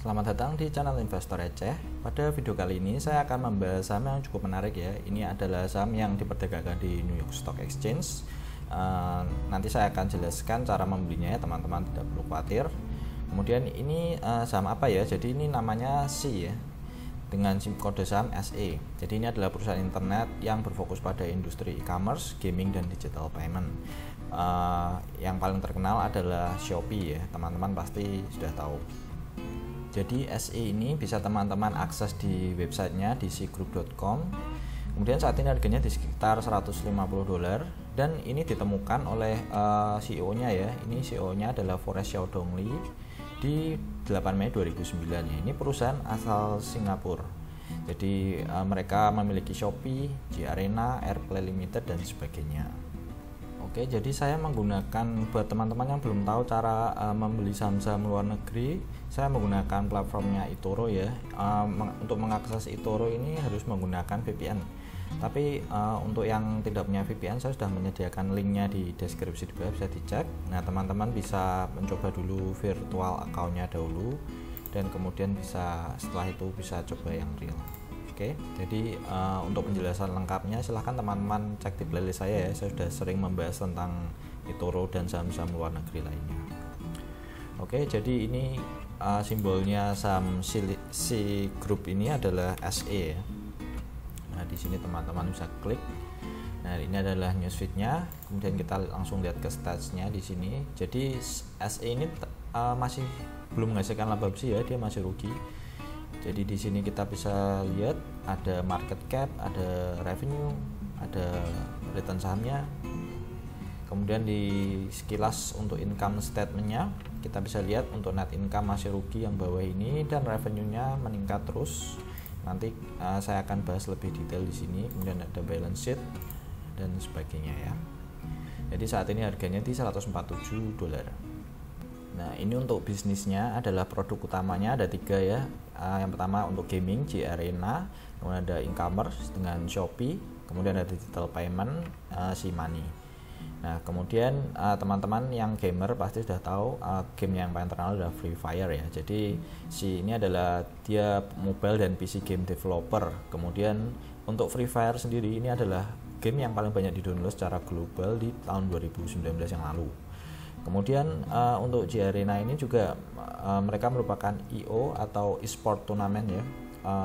Selamat datang di channel Investor Receh. Pada video kali ini saya akan membahas saham yang cukup menarik ya. Ini adalah saham yang diperdagangkan di New York Stock Exchange. Nanti saya akan jelaskan cara membelinya ya, teman-teman tidak perlu khawatir. Kemudian ini saham apa ya? Jadi ini namanya SEA ya, dengan kode saham SE. Jadi ini adalah perusahaan internet yang berfokus pada industri e-commerce, gaming, dan digital payment. Yang paling terkenal adalah Shopee ya, teman-teman pasti sudah tahu. Jadi SE ini bisa teman-teman akses di websitenya di seagroup.com. Kemudian saat ini harganya di sekitar $150 dan ini ditemukan oleh CEO-nya ya. Ini CEO-nya adalah Forrest Xiaodong Li di 8 Mei 2009 ya. Ini perusahaan asal Singapura. Jadi mereka memiliki Shopee, G-Arena, Airplay Limited dan sebagainya. Oke, jadi saya menggunakan, buat teman-teman yang belum tahu cara membeli saham-saham luar negeri, saya menggunakan platformnya eToro ya. Untuk mengakses eToro ini harus menggunakan VPN. Tapi untuk yang tidak punya VPN, saya sudah menyediakan linknya di deskripsi di bawah, bisa dicek. Nah, teman-teman bisa mencoba dulu virtual account-nya dahulu, dan kemudian setelah itu bisa coba yang real. Oke, jadi untuk penjelasan lengkapnya silahkan teman-teman cek di playlist saya ya. Saya sudah sering membahas tentang eToro dan saham-saham luar negeri lainnya. Oke, jadi ini simbolnya saham Seagroup ini adalah SE ya. Nah, di sini teman-teman bisa klik. Nah, ini adalah newsfeed-nya. Kemudian kita langsung lihat ke stats-nya di sini. Jadi SE ini masih belum menghasilkan laba bersih ya, dia masih rugi. Jadi di sini kita bisa lihat ada market cap, ada revenue, ada return sahamnya. Kemudian di sekilas untuk income statement-nya kita bisa lihat untuk net income masih rugi yang bawah ini dan revenue-nya meningkat terus. Nanti saya akan bahas lebih detail di sini. Kemudian ada balance sheet dan sebagainya ya. Jadi saat ini harganya di $147. Nah, ini untuk bisnisnya adalah produk utamanya ada 3 ya. Yang pertama untuk gaming, G-Arena, kemudian ada e-commerce dengan Shopee, kemudian ada digital payment, SeaMoney. Nah, kemudian teman-teman yang gamer pasti sudah tahu game yang paling terkenal adalah Free Fire ya. Jadi ini adalah dia mobile dan PC game developer. Kemudian untuk Free Fire sendiri ini adalah game yang paling banyak di-download secara global di tahun 2019 yang lalu. Kemudian untuk G-Arena ini juga mereka merupakan IO atau e-sport turnamen ya,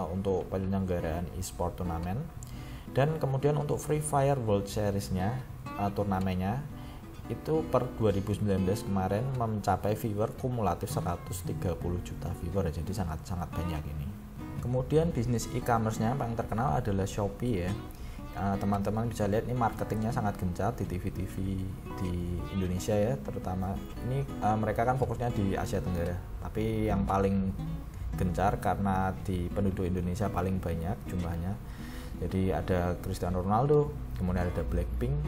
untuk penyelenggaraan e-sport turnamen. Dan kemudian untuk Free Fire World Series-nya, turnamennya itu per 2019 kemarin mencapai viewer kumulatif 130 juta viewer, jadi sangat banyak ini. Kemudian bisnis e-commerce-nya yang paling terkenal adalah Shopee ya. Teman-teman bisa lihat ini marketingnya sangat gencar di TV-TV di Indonesia ya, terutama ini mereka kan fokusnya di Asia Tenggara, tapi yang paling gencar karena di penduduk Indonesia paling banyak jumlahnya. Jadi ada Cristiano Ronaldo, kemudian ada Blackpink.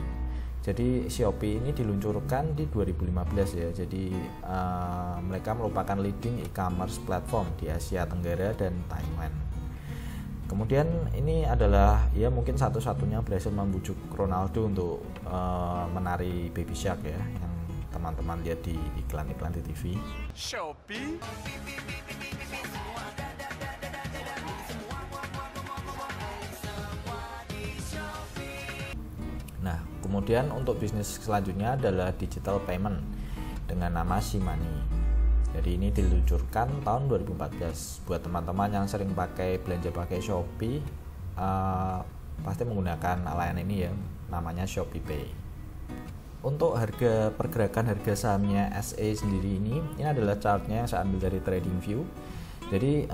Jadi Shopee ini diluncurkan di 2015 ya. Jadi mereka merupakan leading e-commerce platform di Asia Tenggara dan Taiwan. Kemudian ini adalah ya mungkin satu-satunya berhasil membujuk Ronaldo untuk menari Baby Shark ya, yang teman-teman lihat di iklan-iklan di TV. Shopee. Nah, kemudian untuk bisnis selanjutnya adalah digital payment dengan nama SeaMoney. Jadi ini diluncurkan tahun 2014. Buat teman-teman yang sering belanja pakai Shopee, pasti menggunakan layanan ini ya, namanya ShopeePay. Untuk pergerakan harga sahamnya SE sendiri ini adalah chartnya yang saya ambil dari TradingView. Jadi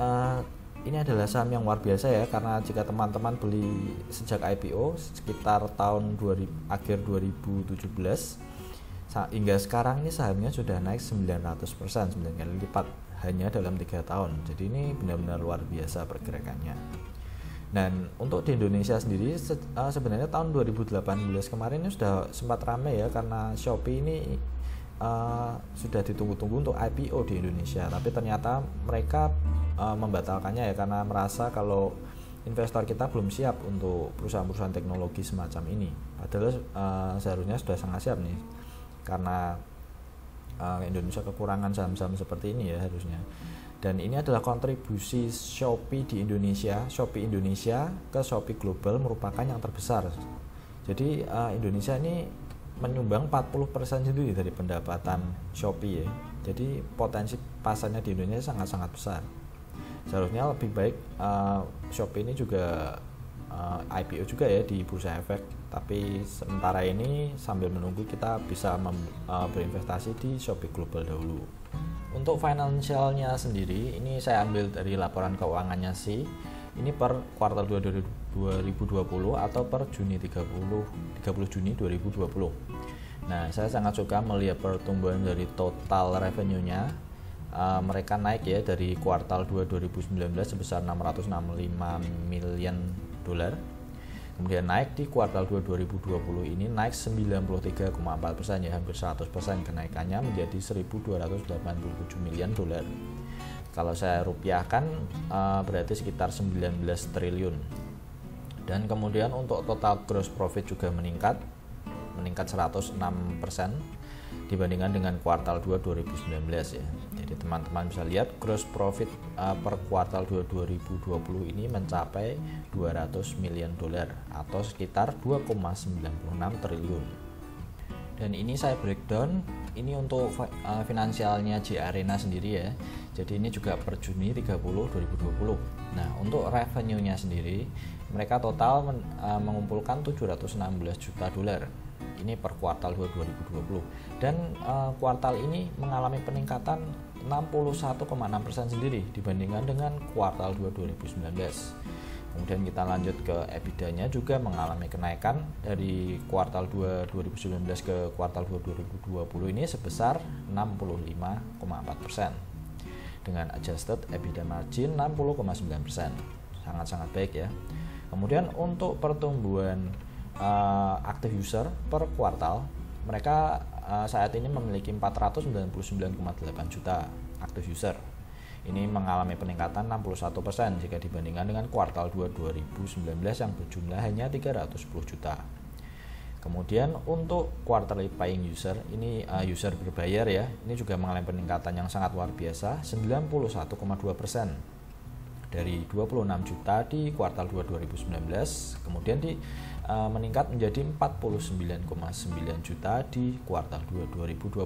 ini adalah saham yang luar biasa ya, karena jika teman-teman beli sejak IPO sekitar tahun akhir 2017 hingga sekarang ini sahamnya sudah naik 900%, 9 kali lipat hanya dalam 3 tahun. Jadi ini benar-benar luar biasa pergerakannya. Dan untuk di Indonesia sendiri sebenarnya tahun 2018 kemarin ini sudah sempat ramai ya, karena Shopee ini sudah ditunggu-tunggu untuk IPO di Indonesia, tapi ternyata mereka membatalkannya ya, karena merasa kalau investor kita belum siap untuk perusahaan-perusahaan teknologi semacam ini. Padahal seharusnya sudah sangat siap nih, karena Indonesia kekurangan saham-saham seperti ini ya harusnya. Dan ini adalah kontribusi Shopee di Indonesia, Shopee Indonesia ke Shopee Global merupakan yang terbesar. Jadi Indonesia ini menyumbang 40% sendiri dari pendapatan Shopee ya. Jadi potensi pasarnya di Indonesia sangat-sangat besar. Seharusnya lebih baik Shopee ini juga IPO juga ya di Bursa Efek. Tapi sementara ini sambil menunggu kita bisa berinvestasi di Shopee Global dahulu. Untuk financialnya sendiri, ini saya ambil dari laporan keuangannya sih. Ini per kuartal 2 2020 atau per Juni 30 Juni 2020. Nah, saya sangat suka melihat pertumbuhan dari total revenue-nya. Mereka naik ya dari kuartal 2 2019 sebesar 665 miliar dolar. Kemudian naik di kuartal 2 2020 ini naik 93,4% ya, hampir 100% kenaikannya menjadi 1.287 miliar dolar. Kalau saya rupiahkan berarti sekitar 19 triliun. Dan kemudian untuk total gross profit juga meningkat 106% dibandingkan dengan kuartal 2 2019 ya. Jadi teman-teman bisa lihat gross profit per kuartal 2 2020 ini mencapai 200 miliar dolar atau sekitar 2,96 triliun. Dan ini saya breakdown ini untuk finansialnya J Arena sendiri ya. Jadi ini juga per Juni 30 2020. Nah, untuk revenue-nya sendiri mereka total mengumpulkan 716 juta dolar. Ini per kuartal 2 2020 dan kuartal ini mengalami peningkatan 61,6% sendiri dibandingkan dengan kuartal 2 2019. Kemudian kita lanjut ke EBITDA-nya juga mengalami kenaikan dari kuartal 2 2019 ke kuartal 2 2020 ini sebesar 65,4% dengan adjusted EBITDA margin 60,9%. Sangat-sangat baik ya. Kemudian untuk pertumbuhan active user per kuartal mereka saat ini memiliki 499,8 juta active user. Ini mengalami peningkatan 61% jika dibandingkan dengan kuartal 2 2019 yang berjumlah hanya 310 juta. Kemudian untuk quarterly paying user ini user berbayar ya, ini juga mengalami peningkatan yang sangat luar biasa 91,2% dari 26 juta di kuartal 2 2019 kemudian meningkat menjadi 49,9 juta di kuartal 2 2020.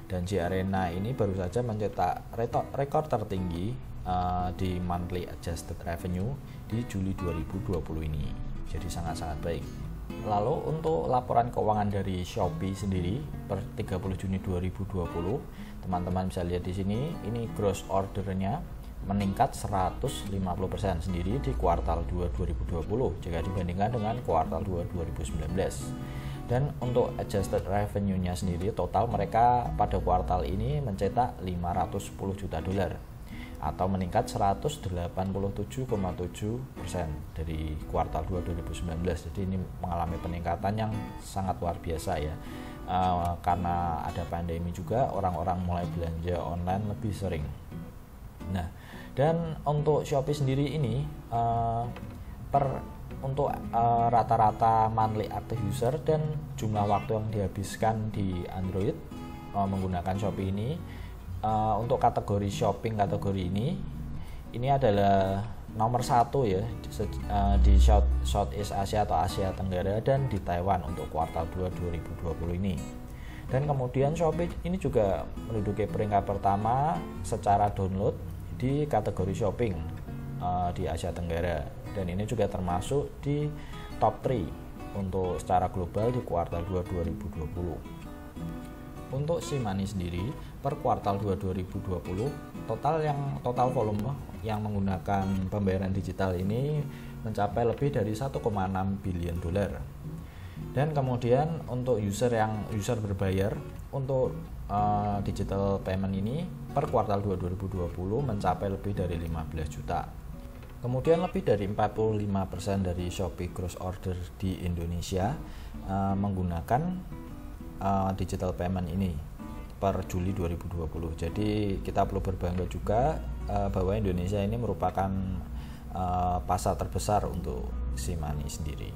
Dan J Arena ini baru saja mencetak rekor tertinggi di monthly adjusted revenue di Juli 2020 ini. Jadi sangat-sangat baik. Lalu untuk laporan keuangan dari Shopee sendiri per 30 Juni 2020, teman-teman bisa lihat di sini, ini gross ordernya meningkat 150% sendiri di kuartal 2 2020 jika dibandingkan dengan kuartal 2 2019. Dan untuk adjusted revenue-nya sendiri total mereka pada kuartal ini mencetak 510 juta dolar atau meningkat 187,7% dari kuartal 2 2019. Jadi ini mengalami peningkatan yang sangat luar biasa ya. Karena ada pandemi juga orang-orang mulai belanja online lebih sering. Nah, dan untuk Shopee sendiri ini untuk rata-rata monthly active user dan jumlah waktu yang dihabiskan di Android menggunakan Shopee ini untuk kategori shopping kategori ini adalah nomor 1 ya di Southeast Asia atau Asia Tenggara dan di Taiwan untuk kuartal 2 2020 ini. Dan kemudian Shopee ini juga menduduki peringkat pertama secara download di kategori shopping di Asia Tenggara, dan ini juga termasuk di top 3 untuk secara global di kuartal 2 2020. Untuk SeaMoney sendiri per kuartal 2 2020 total volume yang menggunakan pembayaran digital ini mencapai lebih dari 1,6 billion dolar. Dan kemudian untuk user berbayar untuk digital payment ini per kuartal 2 2020 mencapai lebih dari 15 juta. Kemudian lebih dari 45% dari Shopee gross order di Indonesia menggunakan digital payment ini per Juli 2020. Jadi kita perlu berbangga juga bahwa Indonesia ini merupakan pasar terbesar untuk SeaMoney sendiri.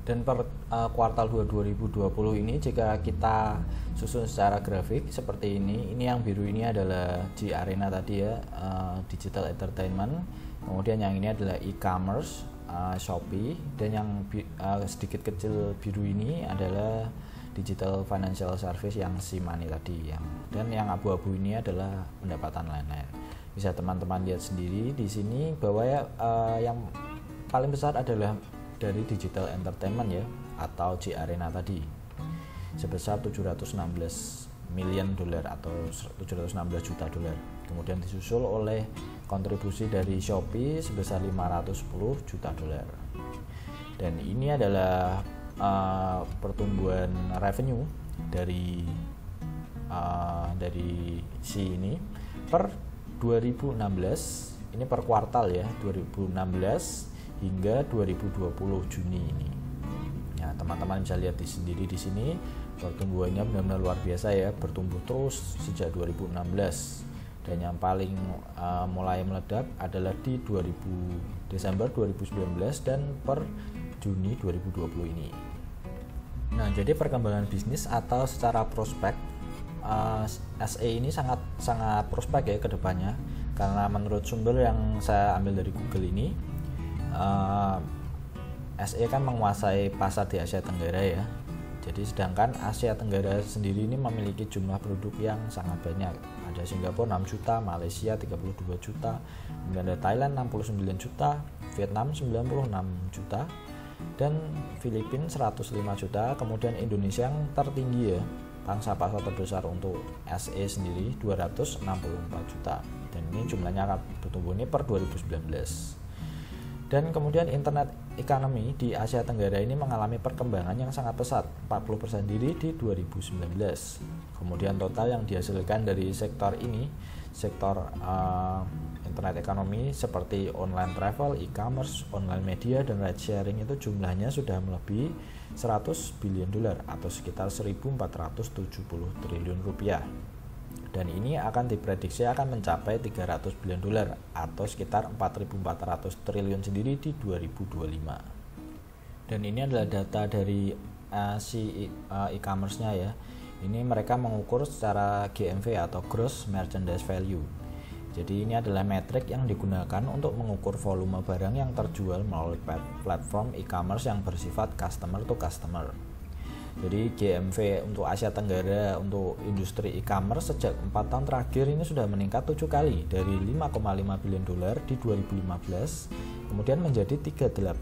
Dan per kuartal 2 2020 ini jika kita susun secara grafik seperti ini yang biru ini adalah G Arena tadi ya, digital entertainment, kemudian yang ini adalah e-commerce, Shopee, dan yang sedikit kecil biru ini adalah digital financial service yang Simani tadi, dan yang abu-abu ini adalah pendapatan lain-lain. Bisa teman-teman lihat sendiri di sini bahwa yang paling besar adalah dari digital entertainment ya, atau G Arena tadi sebesar 716 million dolar atau 716 juta dolar. Kemudian disusul oleh kontribusi dari Shopee sebesar 510 juta dolar. Dan ini adalah pertumbuhan revenue dari si ini per 2016, ini per kuartal ya, 2016 hingga 2020 Juni ini. Ya, teman-teman bisa lihat sendiri di sini pertumbuhannya benar-benar luar biasa ya, bertumbuh terus sejak 2016. Dan yang paling mulai meledak adalah di Desember 2019 dan per Juni 2020 ini. Nah, jadi perkembangan bisnis atau secara prospek, SE ini sangat prospek ya ke depannya, karena menurut sumber yang saya ambil dari Google ini, SE kan menguasai pasar di Asia Tenggara ya. Jadi sedangkan Asia Tenggara sendiri ini memiliki jumlah penduduk yang sangat banyak. Ada Singapura 6 juta, Malaysia 32 juta, kemudian ada Thailand 69 juta, Vietnam 96 juta, dan Filipina 105 juta. Kemudian Indonesia yang tertinggi ya, pangsa pasar terbesar untuk SE sendiri 264 juta. Dan ini jumlahnya akan bertumbuh ini per 2019. Dan kemudian internet economy di Asia Tenggara ini mengalami perkembangan yang sangat pesat, 40% diri di 2019. Kemudian total yang dihasilkan dari sektor ini, sektor internet economy seperti online travel, e-commerce, online media, dan ride sharing itu jumlahnya sudah melebihi 100 billion dolar atau sekitar 1.470 triliun rupiah. Dan ini akan diprediksi akan mencapai 300 billion dolar atau sekitar 4.400 triliun sendiri di 2025. Dan ini adalah data dari si e-commerce-nya ya. Ini mereka mengukur secara GMV atau Gross Merchandise Value. Jadi ini adalah metrik yang digunakan untuk mengukur volume barang yang terjual melalui platform e-commerce yang bersifat customer to customer. Jadi GMV untuk Asia Tenggara untuk industri e-commerce sejak 4 tahun terakhir ini sudah meningkat 7 kali, dari 5,5 billion dolar di 2015 kemudian menjadi 38,2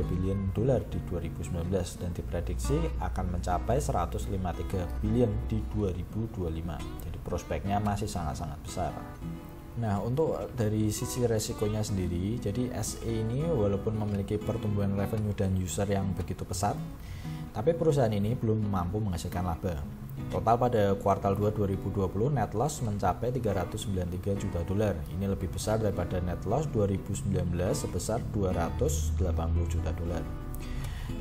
billion dolar di 2019 dan diprediksi akan mencapai 153 billion di 2025. Jadi prospeknya masih sangat-sangat besar. Nah, untuk dari sisi resikonya sendiri, jadi SE ini walaupun memiliki pertumbuhan revenue dan user yang begitu pesat, tapi perusahaan ini belum mampu menghasilkan laba. Total pada kuartal 2 2020 net loss mencapai 393 juta dolar. Ini lebih besar daripada net loss 2019 sebesar 280 juta dolar.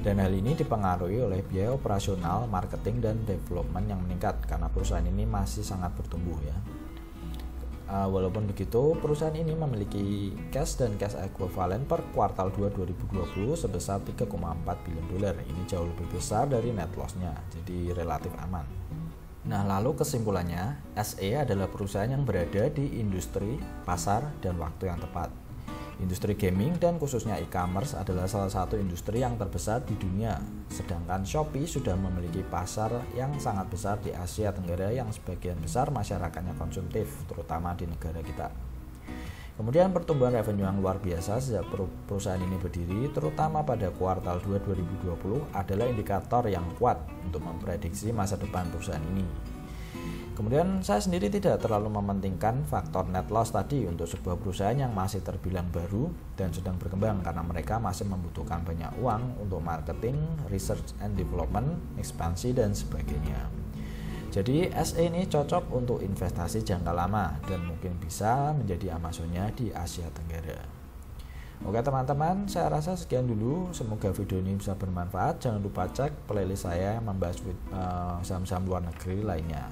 Dan hal ini dipengaruhi oleh biaya operasional, marketing, dan development yang meningkat karena perusahaan ini masih sangat bertumbuh ya. Walaupun begitu, perusahaan ini memiliki cash dan cash equivalent per kuartal 2 2020 sebesar 3,4 billion dolar. Ini jauh lebih besar dari net loss-nya, jadi relatif aman. Nah, lalu kesimpulannya, SE adalah perusahaan yang berada di industri, pasar, dan waktu yang tepat. Industri gaming dan khususnya e-commerce adalah salah satu industri yang terbesar di dunia, sedangkan Shopee sudah memiliki pasar yang sangat besar di Asia Tenggara yang sebagian besar masyarakatnya konsumtif, terutama di negara kita. Kemudian pertumbuhan revenue yang luar biasa sejak perusahaan ini berdiri, terutama pada kuartal 2 2020 adalah indikator yang kuat untuk memprediksi masa depan perusahaan ini. Kemudian saya sendiri tidak terlalu mementingkan faktor net loss tadi untuk sebuah perusahaan yang masih terbilang baru dan sedang berkembang karena mereka masih membutuhkan banyak uang untuk marketing, research and development, ekspansi, dan sebagainya. Jadi SE ini cocok untuk investasi jangka lama dan mungkin bisa menjadi Amazonnya di Asia Tenggara. Oke teman-teman, saya rasa sekian dulu. Semoga video ini bisa bermanfaat. Jangan lupa cek playlist saya yang membahas saham-saham luar negeri lainnya.